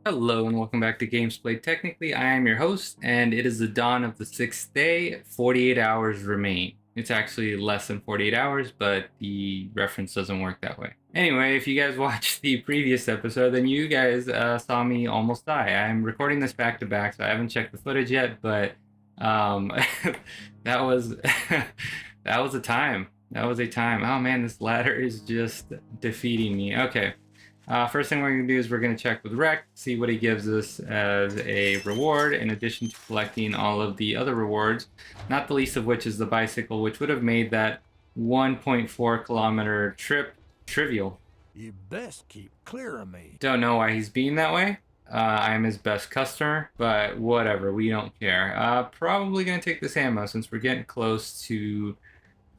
Hello and welcome back to Games Played Technically. I am your host, and it is the dawn of the sixth day. 48 hours remain. It's actually less than 48 hours, but the reference doesn't work that way. Anyway, if you guys watched the previous episode, then you guys saw me almost die. I'm recording this back to back, so I haven't checked the footage yet, but that was that was a time. That was a time. Oh man, this ladder is just defeating me. Okay. First thing we're going to do is we're going to check with Rec, see what he gives us as a reward, in addition to collecting all of the other rewards, not the least of which is the bicycle, which would have made that 1.4 kilometer trip trivial. You best keep clear of me. Don't know why he's being that way. I'm his best customer, but whatever, we don't care. Probably going to take this ammo since we're getting close to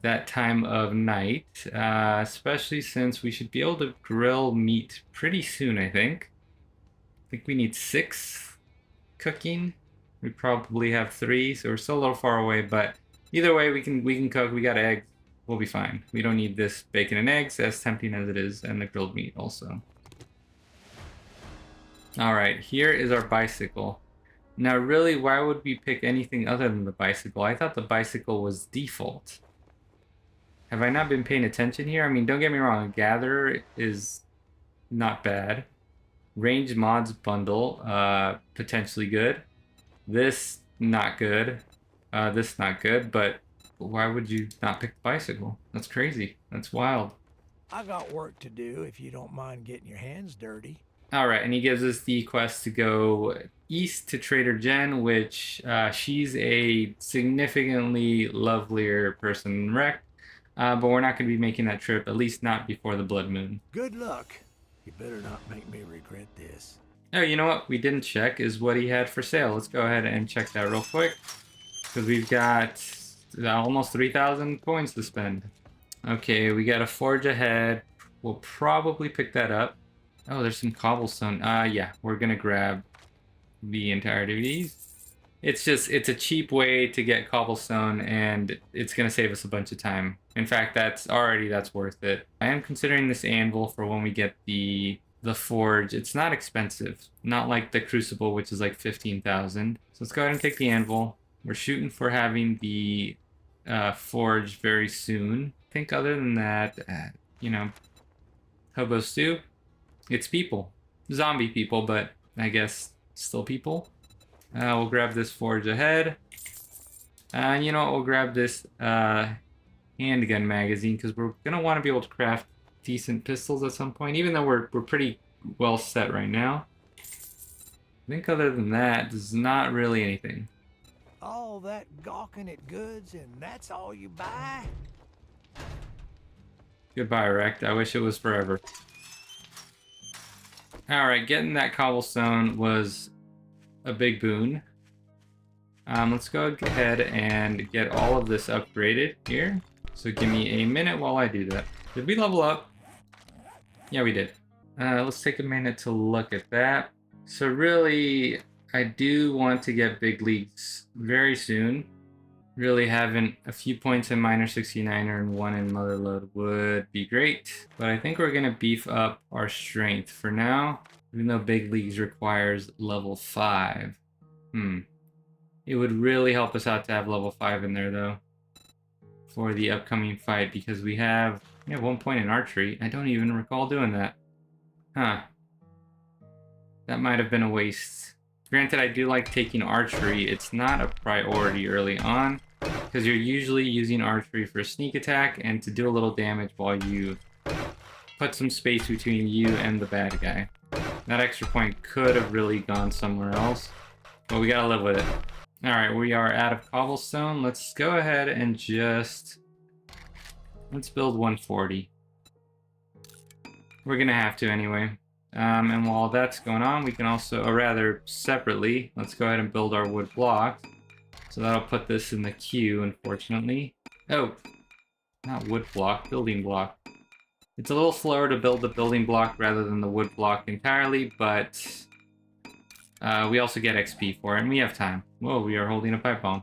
that time of night, especially since we should be able to grill meat pretty soon, I think. We need 6 cooking. We probably have 3, so we're still a little far away, but either way, we can cook. We got eggs. We'll be fine. We don't need this bacon and eggs, as tempting as it is, and the grilled meat also. All right, here is our bicycle. Now, really, why would we pick anything other than the bicycle? I thought the bicycle was default. Have I not been paying attention here? I mean, don't get me wrong, Gatherer is not bad. Range mods bundle, potentially good. This, not good. This, not good, but why would you not pick the bicycle? That's crazy. That's wild. I got work to do if you don't mind getting your hands dirty. Alright, and he gives us the quest to go east to Trader Jen, which she's a significantly lovelier person than Rec. But we're not going to be making that trip, at least not before the blood moon. Good luck. You better not make me regret this. Oh, you know what we didn't check is what he had for sale. Let's go ahead and check that real quick, because we've got almost 3,000 coins to spend. Okay, we got a forge ahead. We'll probably pick that up. Oh, there's some cobblestone. Yeah, we're going to grab the entirety of these. It's a cheap way to get cobblestone, and it's going to save us a bunch of time. In fact, that's worth it. I am considering this anvil for when we get the forge. It's not expensive, not like the crucible, which is like 15,000. So let's go ahead and take the anvil. We're shooting for having the forge very soon. I think other than that, hobo stew, it's people. Zombie people, but I guess still people. We'll grab this forge ahead. And you know what? We'll grab this handgun magazine, because we're going to want to be able to craft decent pistols at some point, even though we're pretty well set right now. I think other than that, there's not really anything. All that gawking at goods and that's all you buy? Goodbye, Rect. I wish it was forever. Alright, getting that cobblestone was a big boon. Let's go ahead and get all of this upgraded here. So give me a minute while I do that. Did we level up? Yeah, we did. Let's take a minute to look at that. So really, I do want to get big leagues very soon. Really having a few points in Miner 69er and 1 in Motherlode would be great. But I think we're going to beef up our strength for now. Even though big leagues requires level 5. It would really help us out to have level 5 in there, though, for the upcoming fight, because we have 1 point in archery. I don't even recall doing that. Huh. That might have been a waste. Granted, I do like taking archery. It's not a priority early on, because you're usually using archery for a sneak attack and to do a little damage while you put some space between you and the bad guy. That extra point could have really gone somewhere else, but we gotta live with it. Alright, we are out of cobblestone. Let's go ahead and let's build 140. We're gonna have to anyway. And while that's going on, we can also, or rather separately, let's go ahead and build our wood blocks. So that'll put this in the queue, unfortunately. Oh, not wood block, building block. It's a little slower to build the building block rather than the wood block entirely, but we also get XP for it, and we have time. Whoa, we are holding a pipe bomb.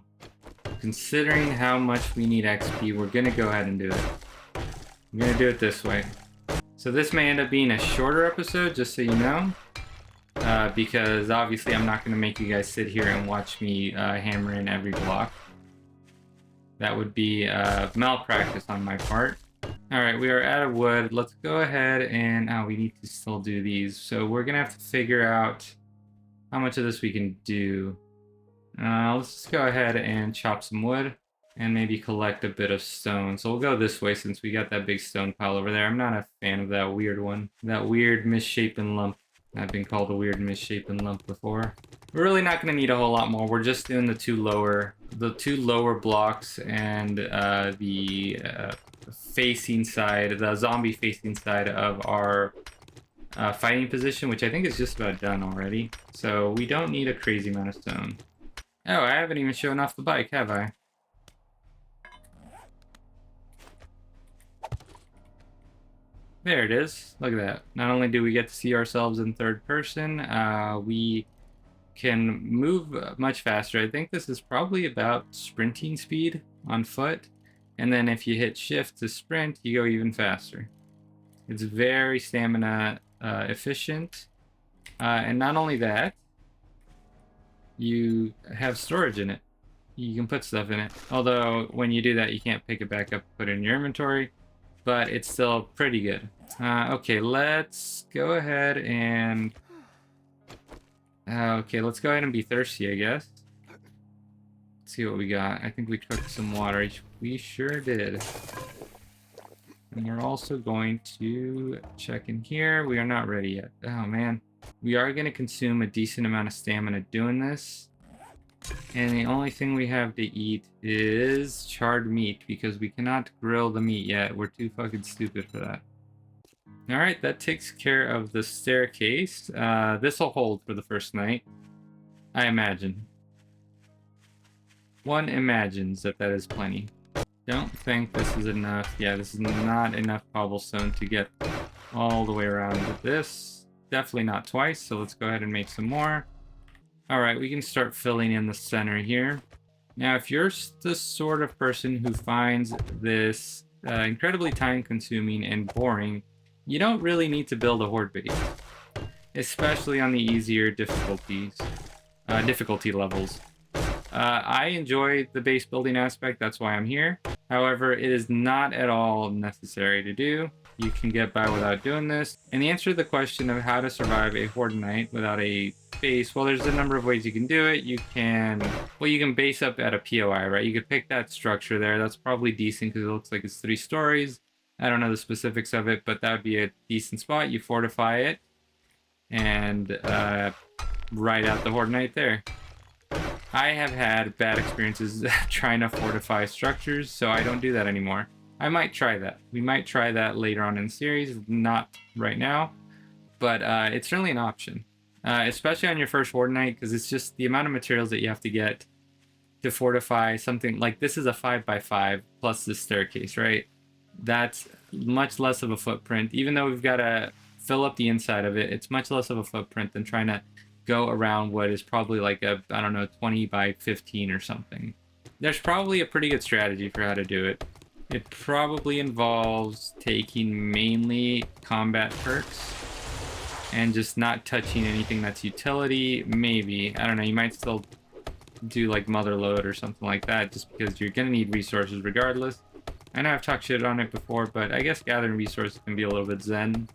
Considering how much we need XP, we're going to go ahead and do it. I'm going to do it this way. So this may end up being a shorter episode, just so you know. because obviously I'm not going to make you guys sit here and watch me hammer in every block. That would be malpractice on my part. Alright, we are out of wood. Let's go ahead and... Oh, we need to still do these. So we're going to have to figure out how much of this we can do. Let's just go ahead and chop some wood and maybe collect a bit of stone. So we'll go this way since we got that big stone pile over there. I'm not a fan of that weird one. That weird misshapen lump. I've been called a weird misshapen lump before. We're really not going to need a whole lot more. We're just doing the two lower blocks and the facing side, the zombie facing side of our fighting position, which I think is just about done already. So we don't need a crazy amount of stone. Oh, I haven't even shown off the bike, have I? There it is. Look at that. Not only do we get to see ourselves in third person, we can move much faster. I think this is probably about sprinting speed on foot. And then if you hit shift to sprint, you go even faster. It's very stamina efficient. And not only that, you have storage in it. You can put stuff in it. Although when you do that, you can't pick it back up and put it in your inventory. But it's still pretty good. Okay, let's go ahead and... okay, let's go ahead and be thirsty, I guess. Let's see what we got. I think we cooked some water. We sure did. And we're also going to check in here. We are not ready yet. Oh, man. We are going to consume a decent amount of stamina doing this. And the only thing we have to eat is charred meat because we cannot grill the meat yet. We're too fucking stupid for that. Alright, that takes care of the staircase. This will hold for the first night, I imagine. One imagines that that is plenty. Don't think this is enough. Yeah, this is not enough cobblestone to get all the way around with this. Definitely not twice, so let's go ahead and make some more. Alright, we can start filling in the center here. Now, if you're the sort of person who finds this incredibly time-consuming and boring, you don't really need to build a horde base. Especially on the easier difficulty levels. I enjoy the base building aspect, that's why I'm here. However, it is not at all necessary to do. You can get by without doing this. And the answer to the question of how to survive a horde night without a base, well, there's a number of ways you can do it. You can base up at a POI, right? You could pick that structure there. That's probably decent because it looks like it's 3 stories. I don't know the specifics of it, but that would be a decent spot. You fortify it and ride out the horde night there. I have had bad experiences trying to fortify structures, so I don't do that anymore. I might try that. We might try that later on in the series, not right now, but it's certainly an option. Especially on your first horde night, because it's just the amount of materials that you have to get to fortify something. Like, this is a 5x5 plus this staircase, right? That's much less of a footprint. Even though we've got to fill up the inside of it, it's much less of a footprint than trying to go around what is probably like a, I don't know, 20 by 15 or something. There's probably a pretty good strategy for how to do it. It probably involves taking mainly combat perks and just not touching anything that's utility. Maybe, I don't know, you might still do like mother load or something like that just because you're gonna need resources regardless. I know I've talked shit on it before, but I guess gathering resources can be a little bit zen.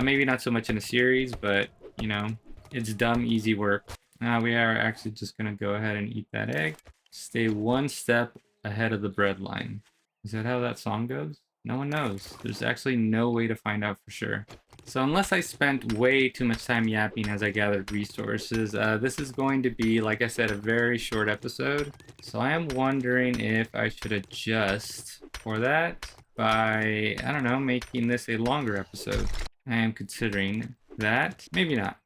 Maybe not so much in a series, but you know, it's dumb easy work. We are actually just gonna go ahead and eat that egg. Stay one step ahead of the bread line. Is that how that song goes? No one knows. There's actually no way to find out for sure. So unless I spent way too much time yapping as I gathered resources, this is going to be, like I said, a very short episode. So I am wondering if I should adjust for that by, I don't know, making this a longer episode. I am considering that. Maybe not.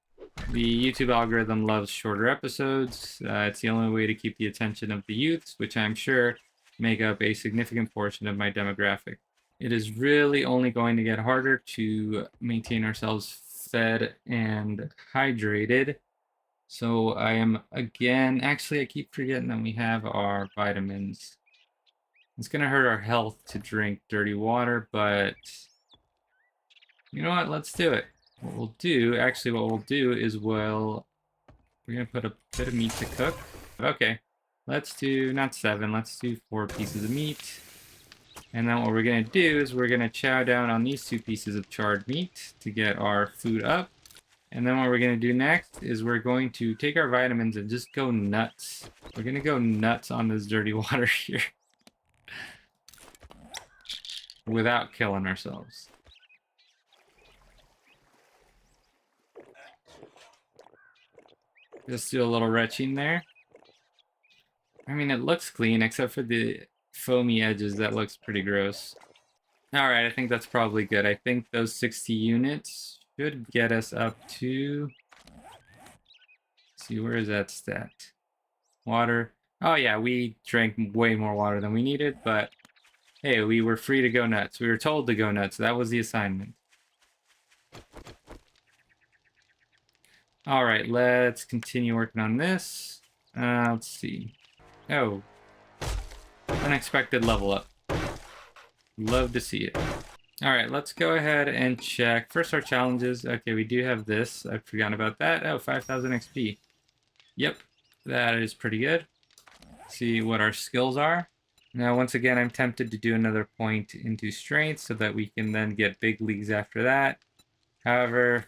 The YouTube algorithm loves shorter episodes. It's the only way to keep the attention of the youths, which I'm sure make up a significant portion of my demographic. It is really only going to get harder to maintain ourselves fed and hydrated. So I am, again, actually I keep forgetting that we have our vitamins. It's going to hurt our health to drink dirty water, but you know what? Let's do it. what we'll do is we're gonna put a bit of meat to cook. Okay, let's do not 7, let's do 4 pieces of meat. And then what we're gonna do is we're gonna chow down on these 2 pieces of charred meat to get our food up. And then what we're gonna do next is we're going to take our vitamins and just go nuts. We're gonna go nuts on this dirty water here without killing ourselves. Just do a little retching there. I mean, it looks clean except for the foamy edges. That looks pretty gross. All right, I think that's probably good. I think those 60 units should get us up to... Let's see, where is that stat? Water. Oh yeah, we drank way more water than we needed, but hey, we were free to go nuts. We were told to go nuts. That was the assignment. All right, let's continue working on this. Let's see. Oh, unexpected level up. Love to see it. All right, let's go ahead and check. First, our challenges. Okay, we do have this. I've forgotten about that. Oh, 5,000 XP. Yep, that is pretty good. See what our skills are. Now, once again, I'm tempted to do another point into strength so that we can then get big leagues after that. However,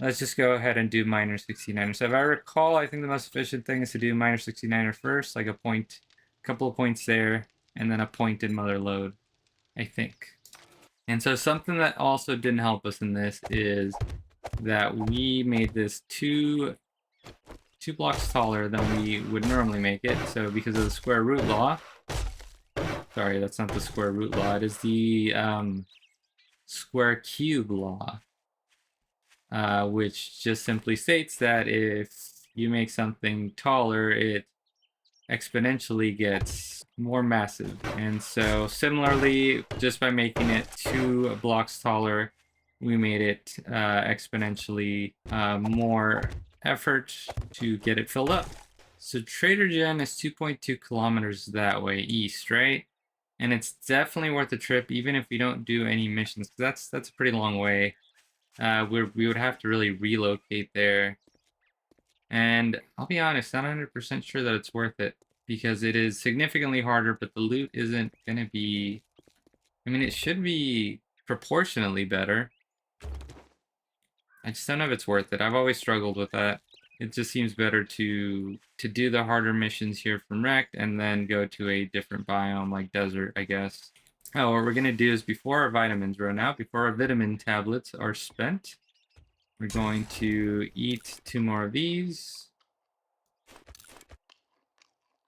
let's just go ahead and do minor 69er. So if I recall, I think the most efficient thing is to do minor 69er first, like a couple of points there, and then a point in mother load, I think. And so something that also didn't help us in this is that we made this two blocks taller than we would normally make it. So because of the square root law, sorry, that's not the square root law, it is the square cube law, which just simply states that if you make something taller, it exponentially gets more massive. And so similarly, just by making it 2 blocks taller, we made it exponentially more effort to get it filled up. So Trader Jen is 2.2 kilometers that way east, right? And it's definitely worth a trip, even if we don't do any missions, because that's a pretty long way. We would have to really relocate there. And I'll be honest, not 100% sure that it's worth it, because it is significantly harder, but the loot isn't going to be... I mean, it should be proportionately better. I just don't know if it's worth it. I've always struggled with that. It just seems better to do the harder missions here from Wrecked and then go to a different biome like desert, I guess. Oh, what we're going to do is before our vitamins run out, before our vitamin tablets are spent, we're going to eat 2 more of these.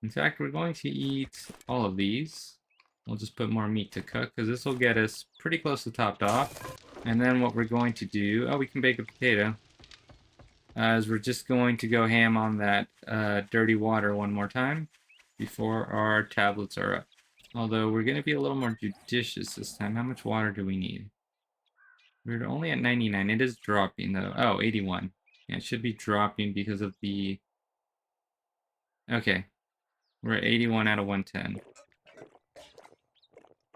In fact, we're going to eat all of these. We'll just put more meat to cook because this will get us pretty close to topped off. And then what we're going to do, oh, we can bake a potato. Is we're just going to go ham on that dirty water one more time before our tablets are up. Although we're going to be a little more judicious this time. How much water do we need? We're only at 99. It is dropping though. Oh, 81. Yeah, it should be dropping because of the... Okay. We're at 81 out of 110.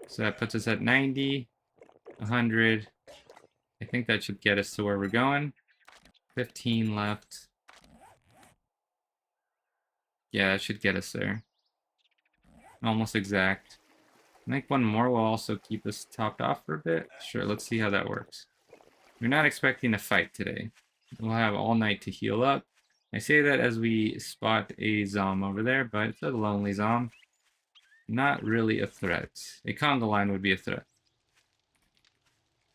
So that puts us at 90, 100. I think that should get us to where we're going. 15 left. Yeah, that should get us there. Almost exact. I think one more will also keep us topped off for a bit. Sure, let's see how that works. We're not expecting a fight today. We'll have all night to heal up. I say that as we spot a zom over there, but it's a lonely zom. Not really a threat. A conga line would be a threat.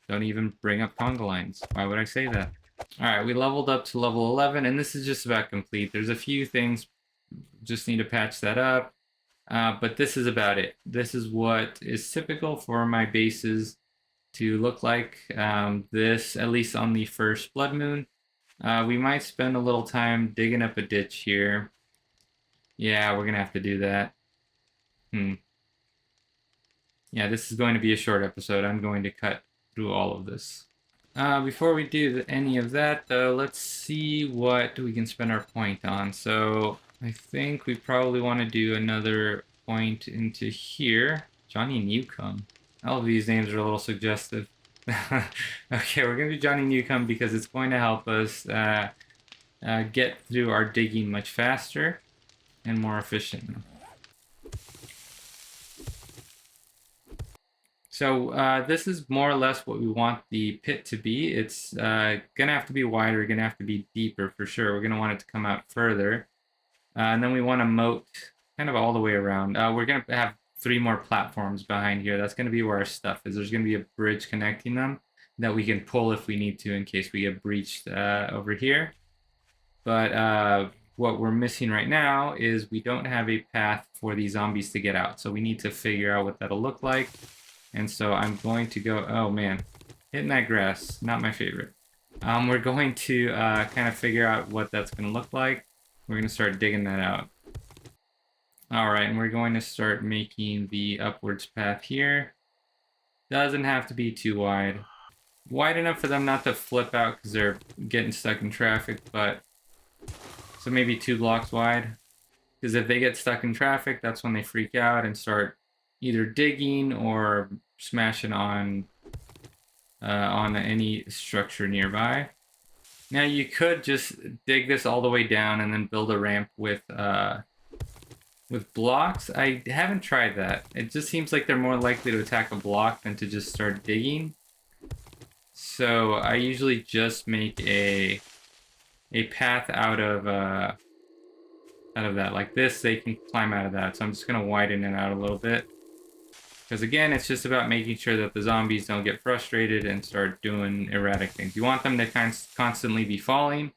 Don't even bring up conga lines. Why would I say that? Alright, we leveled up to level 11, and this is just about complete. There's a few things, just need to patch that up. But this is about it. This is what is typical for my bases to look like. This, at least on the first blood moon. We might spend a little time digging up a ditch here. Yeah, we're gonna have to do that. Yeah, this is going to be a short episode. I'm going to cut through all of this. Before we do any of that, though, let's see what we can spend our point on. So I think we probably want to do another point into here. Johnny Newcomb. All of these names are a little suggestive. Okay, we're gonna do Johnny Newcomb because it's going to help us get through our digging much faster and more efficiently. So this is more or less what we want the pit to be. It's gonna have to be wider, gonna have to be deeper for sure. We're gonna want it to come out further. And then we want to moat kind of all the way around. We're gonna have 3 more platforms behind here. That's gonna be where our stuff is. There's gonna be a bridge connecting them that we can pull if we need to in case we get breached over here. But what we're missing right now is we don't have a path for these zombies to get out. So we need to figure out what that'll look like. And so I'm going to go, oh man, hitting that grass, not my favorite. We're going to kind of figure out what that's going to look like. We're going to start digging that out. All right, and we're going to start making the upwards path here. Doesn't have to be too wide. Wide enough for them not to flip out because they're getting stuck in traffic, but so maybe 2 blocks wide. Because if they get stuck in traffic, that's when they freak out and start either digging or smashing on any structure nearby. Now you could just dig this all the way down and then build a ramp with blocks. I haven't tried that. It just seems like they're more likely to attack a block than to just start digging. So I usually just make a path out of that. Like this, they can climb out of that. So I'm just gonna widen it out a little bit. Because again, it's just about making sure that the zombies don't get frustrated and start doing erratic things. You want them to constantly be falling,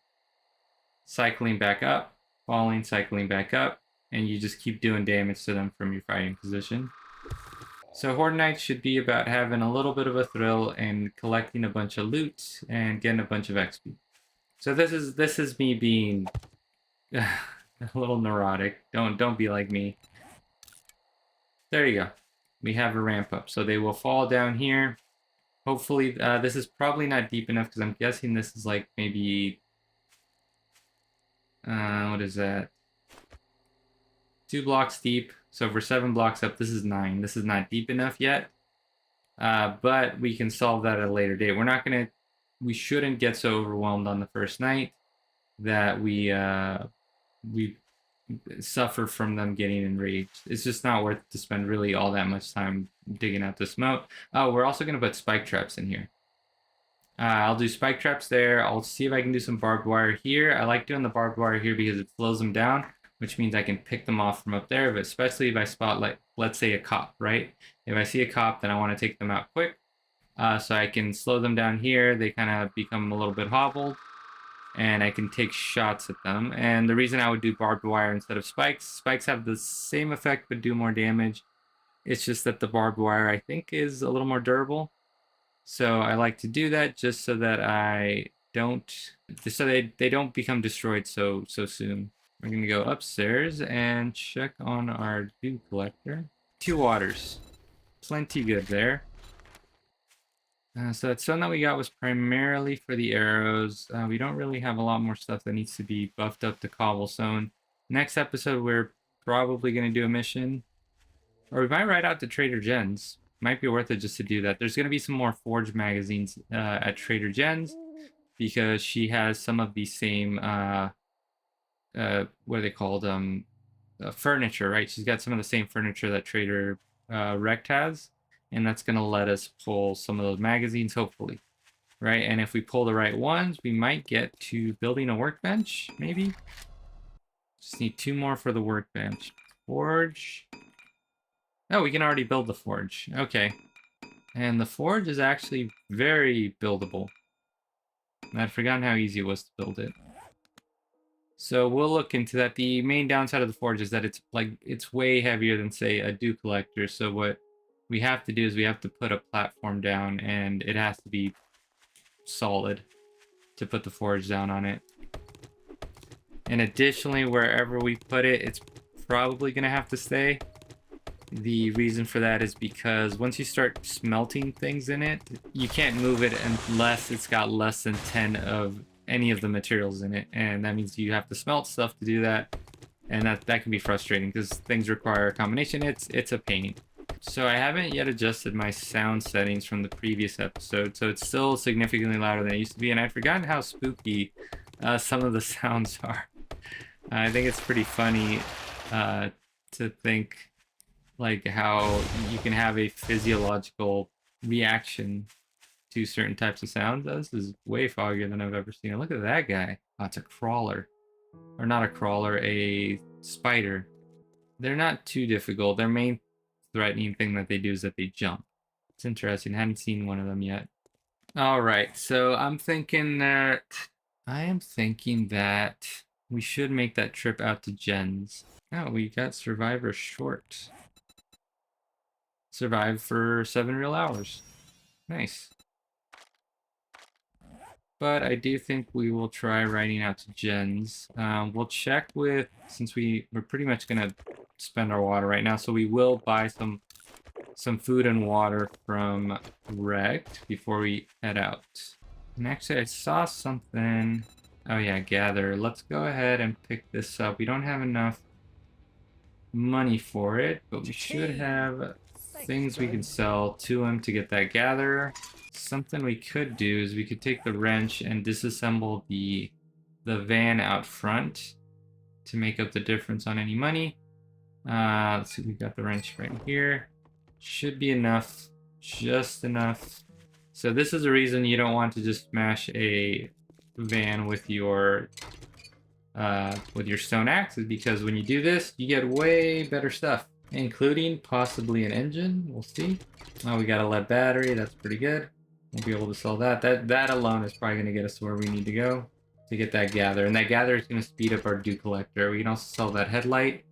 cycling back up, falling, cycling back up, and you just keep doing damage to them from your fighting position. So Horde Nights should be about having a little bit of a thrill and collecting a bunch of loot and getting a bunch of XP. So this is me being a little neurotic. Don't be like me. There you go. We have a ramp up. So they will fall down here. Hopefully, this is probably not deep enough because I'm guessing this is like maybe, what is that? 2 blocks deep. So for 7 blocks up, this is 9. This is not deep enough yet. But we can solve that at a later date. We shouldn't get so overwhelmed on the first night that we suffer from them getting enraged. It's just not worth to spend really all that much time digging out this moat. Oh, we're also going to put spike traps in here. I'll do spike traps there. I'll see if I can do some barbed wire here. I like doing the barbed wire here because it slows them down, which means I can pick them off from up there, but especially if I spot, like, let's say a cop, right? If I see a cop, then I want to take them out quick. So I can slow them down here. They kind of become a little bit hobbled, and I can take shots at them. And the reason I would do barbed wire instead of spikes have the same effect but do more damage. It's just that the barbed wire, I think, is a little more durable. So I like to do that just so that they don't become destroyed so soon. We're gonna go upstairs and check on our dew collector. 2 waters, plenty good there. So that stone that we got was primarily for the arrows. We don't really have a lot more stuff that needs to be buffed up to cobblestone. Next episode, we're probably going to do a mission. Or we might ride out to Trader Jen's. Might be worth it just to do that. There's going to be some more Forge magazines at Trader Jen's because she has some of the same, what are they called? Furniture, right? She's got some of the same furniture that Trader Rect has. And that's going to let us pull some of those magazines, hopefully, right? And if we pull the right ones, we might get to building a workbench, maybe. Just need 2 more for the workbench. Forge. Oh, we can already build the forge. Okay. And the forge is actually very buildable. I'd forgotten how easy it was to build it. So we'll look into that. The main downside of the forge is that it's way heavier than, say, a dew collector. So what we have to do is we have to put a platform down, and it has to be solid to put the forge down on it. And additionally, wherever we put it, it's probably going to have to stay. The reason for that is because once you start smelting things in it, you can't move it unless it's got less than 10 of any of the materials in it. And that means you have to smelt stuff to do that. And that can be frustrating because things require a combination. It's a pain. So I haven't yet adjusted my sound settings from the previous episode, so it's still significantly louder than it used to be, and I'd forgotten how spooky some of the sounds are. I think it's pretty funny to think like how you can have a physiological reaction to certain types of sounds. This is way foggier than I've ever seen it. Look at that guy. Oh, it's a crawler. Or not a crawler, a spider. They're not too difficult. Their main threatening thing that they do is that they jump. It's interesting. I hadn't seen one of them yet. All right, so I am thinking that we should make that trip out to Jen's. Oh, we got Survivor short. Survive for 7 real hours. Nice. But I do think we will try riding out to Jen's. We'll check with, since we're pretty much gonna spend our water right now, so we will buy some food and water from Rect before we head out. And actually, I saw something. Oh yeah, gather. Let's go ahead and pick this up. We don't have enough money for it, but we should have things we can sell to him to get that gather. Something we could do is we could take the wrench and disassemble the van out front to make up the difference on any money. Let's see, we got the wrench right here. Should be enough, just enough. So this is a reason you don't want to just smash a van with your stone axe, is because when you do this, you get way better stuff, including possibly an engine. We'll see. Oh, we got a lead battery. That's pretty good. We'll be able to sell that. That alone is probably going to get us where we need to go to get that gather. And that gather is going to speed up our dew collector. We can also sell that headlight.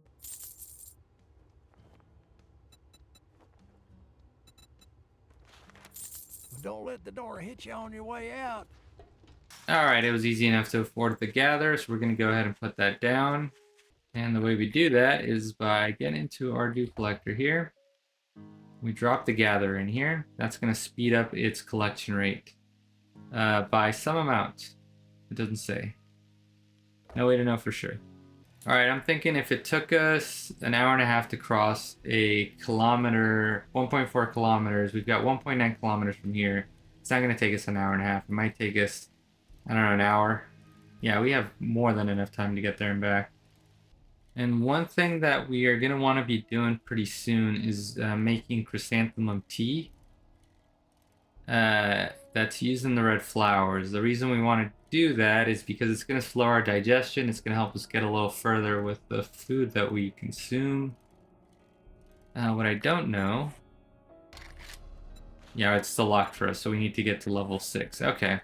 Don't let the door hit you on your way out. All right, it was easy enough to afford the gather, so we're going to go ahead and put that down. And the way we do that is by getting into our dew collector here. We drop the gather in here. That's going to speed up its collection rate by some amount. It doesn't say. No way to know for sure. All right, I'm thinking if it took us an hour and a half to cross a kilometer, 1.4 kilometers, we've got 1.9 kilometers from here. It's not going to take us an hour and a half. It might take us, I don't know, an hour. Yeah, we have more than enough time to get there and back. And one thing that we are going to want to be doing pretty soon is making chrysanthemum tea. That's using the red flowers. The reason we want to do that is because it's going to slow our digestion. It's going to help us get a little further with the food that we consume. What I don't know... Yeah, it's still locked for us, so we need to get to level 6. Okay.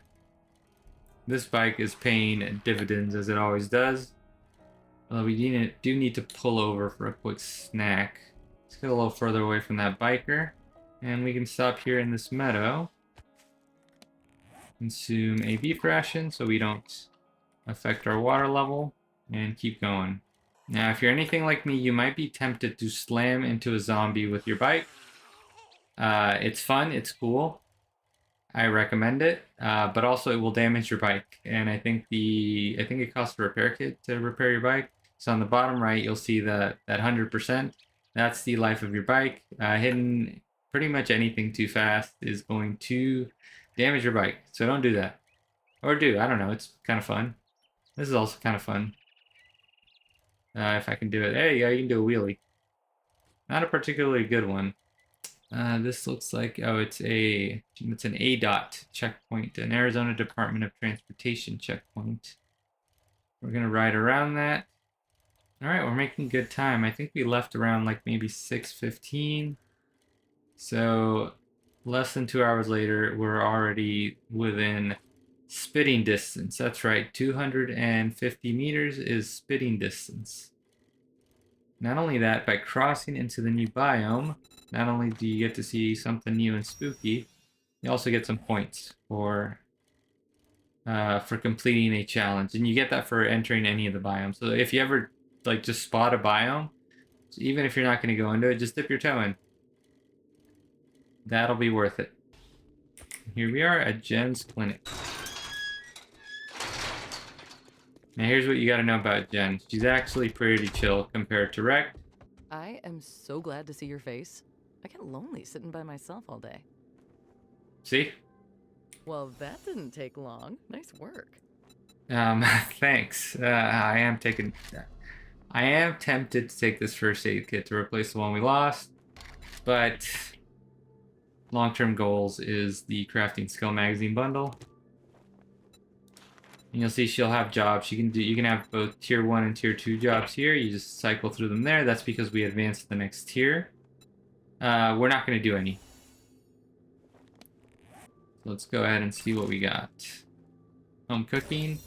This bike is paying dividends as it always does. Although we do need to pull over for a quick snack. Let's get a little further away from that biker. And we can stop here in this meadow. Consume a beef ration so we don't affect our water level. And keep going. Now, if you're anything like me, you might be tempted to slam into a zombie with your bike. It's fun, it's cool. I recommend it, but also it will damage your bike. And I think it costs a repair kit to repair your bike. So on the bottom right, you'll see that 100%. That's the life of your bike. Hitting pretty much anything too fast is going to damage your bike. So don't do that. Or do, I don't know, it's kind of fun. This is also kind of fun. If I can do it. There you go, you can do a wheelie. Not a particularly good one. This looks like, oh, it's an ADOT checkpoint, an Arizona Department of Transportation checkpoint. We're gonna ride around that. All right, we're making good time. I think we left around like maybe 6:15. So less than 2 hours later, we're already within spitting distance. That's right, 250 meters is spitting distance. Not only that, by crossing into the new biome, not only do you get to see something new and spooky, you also get some points for completing a challenge, and you get that for entering any of the biomes. So if you ever like just spot a biome, even if you're not going to go into it, just dip your toe in. That'll be worth it. Here we are at Jen's clinic. Now here's what you got to know about Jen. She's actually pretty chill compared to Rect. I am so glad to see your face. I get lonely sitting by myself all day. See? Well, that didn't take long. Nice work. Thanks. I am tempted to take this first aid kit to replace the one we lost, but long-term goals is the crafting skill magazine bundle. And you'll see she'll have jobs. You can have both tier 1 and tier 2 jobs here. You just cycle through them there. That's because we advanced to the next tier. We're not going to do any. So let's go ahead and see what we got. Home cooking,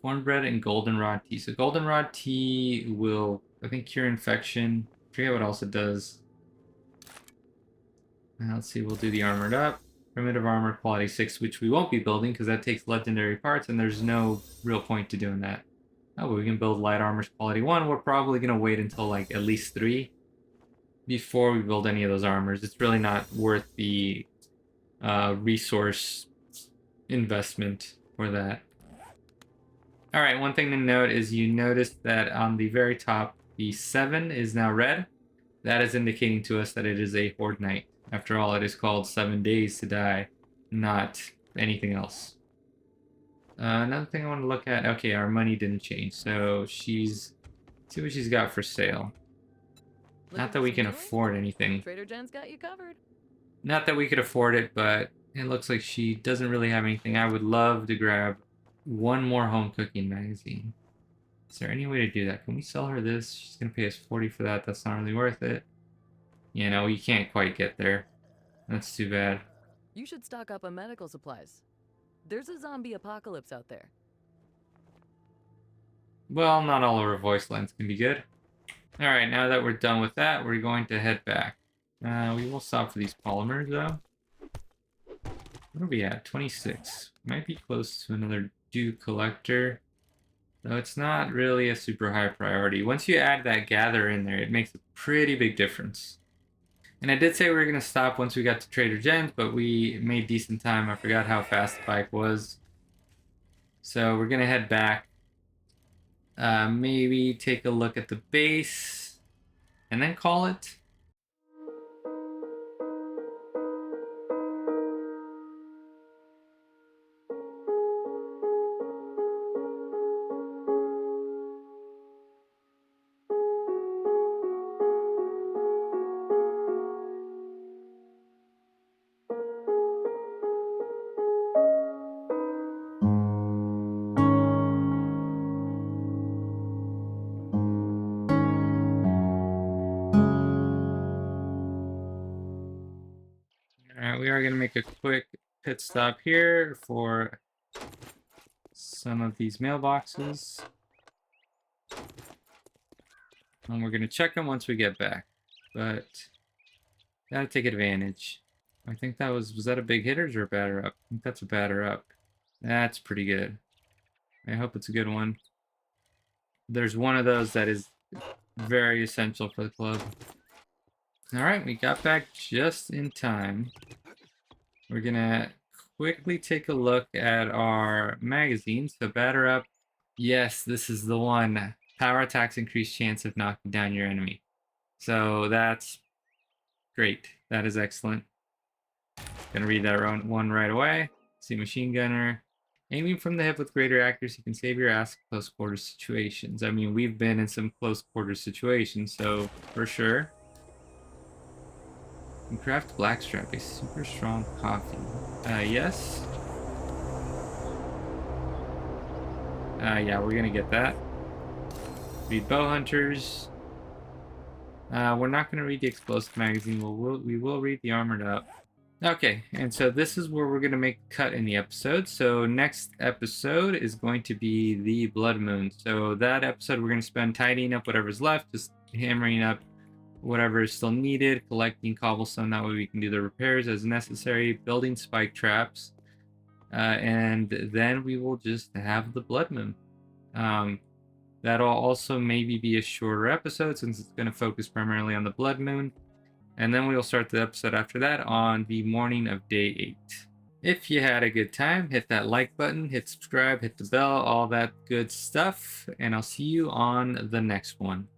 cornbread, and goldenrod tea. So goldenrod tea will, I think, cure infection. I forget what else it does. Let's see, we'll do the armored up. Primitive armor quality 6, which we won't be building because that takes legendary parts and there's no real point to doing that. Oh, but we can build light armors quality 1. We're probably going to wait until like at least 3 before we build any of those armors. It's really not worth the resource investment for that. Alright, one thing to note is you notice that on the very top, the 7 is now red. That is indicating to us that it is a Horde Night. After all, it is called 7 days to die, not anything else. Another thing I want to look at, okay, our money didn't change, so see what she's got for sale. Not that we can afford anything. Trader Jen's got you covered. Not that we could afford it, but it looks like she doesn't really have anything. I would love to grab one more home cooking magazine. Is there any way to do that? Can we sell her this? She's going to pay us 40 for that. That's not really worth it. You know, you can't quite get there. That's too bad. You should stock up on medical supplies. There's a zombie apocalypse out there. Well, not all of our voice lines can be good. Alright, now that we're done with that, we're going to head back. We will stop for these polymers, though. What are we at? 26. Might be close to another dew collector. Though it's not really a super high priority. Once you add that gather in there, it makes a pretty big difference. And I did say we were going to stop once we got to Trader Jen's, but we made decent time. I forgot how fast the bike was. So we're going to head back. Maybe take a look at the base and then call it. Alright, we are going to make a quick pit stop here for some of these mailboxes. And we're going to check them once we get back. But, gotta take advantage. I think that was that a big hitters or a batter up? I think that's a batter up. That's pretty good. I hope it's a good one. There's one of those that is very essential for the club. Alright, we got back just in time. We're gonna quickly take a look at our magazine. So batter up. Yes, this is the one. Power attacks increase chance of knocking down your enemy. So that's great. That is excellent. Gonna read that one right away. See, machine gunner. Aiming from the hip with greater accuracy can save your ass in close quarters situations. I mean, we've been in some close quarters situations, so for sure. And craft blackstrap, a super strong coffee. Yes. Yeah, we're gonna get that. Read bow hunters. We're not gonna read the explosive magazine. We will read the armored up. Okay, and so this is where we're going to make a cut in the episode. So next episode is going to be the Blood Moon. So that episode we're going to spend tidying up whatever's left, just hammering up whatever is still needed, collecting cobblestone, that way we can do the repairs as necessary, building spike traps, and then we will just have the Blood Moon. That'll also maybe be a shorter episode since it's going to focus primarily on the Blood Moon. And then we'll start the episode after that on the morning of day 8. If you had a good time, hit that like button, hit subscribe, hit the bell, all that good stuff. And I'll see you on the next one.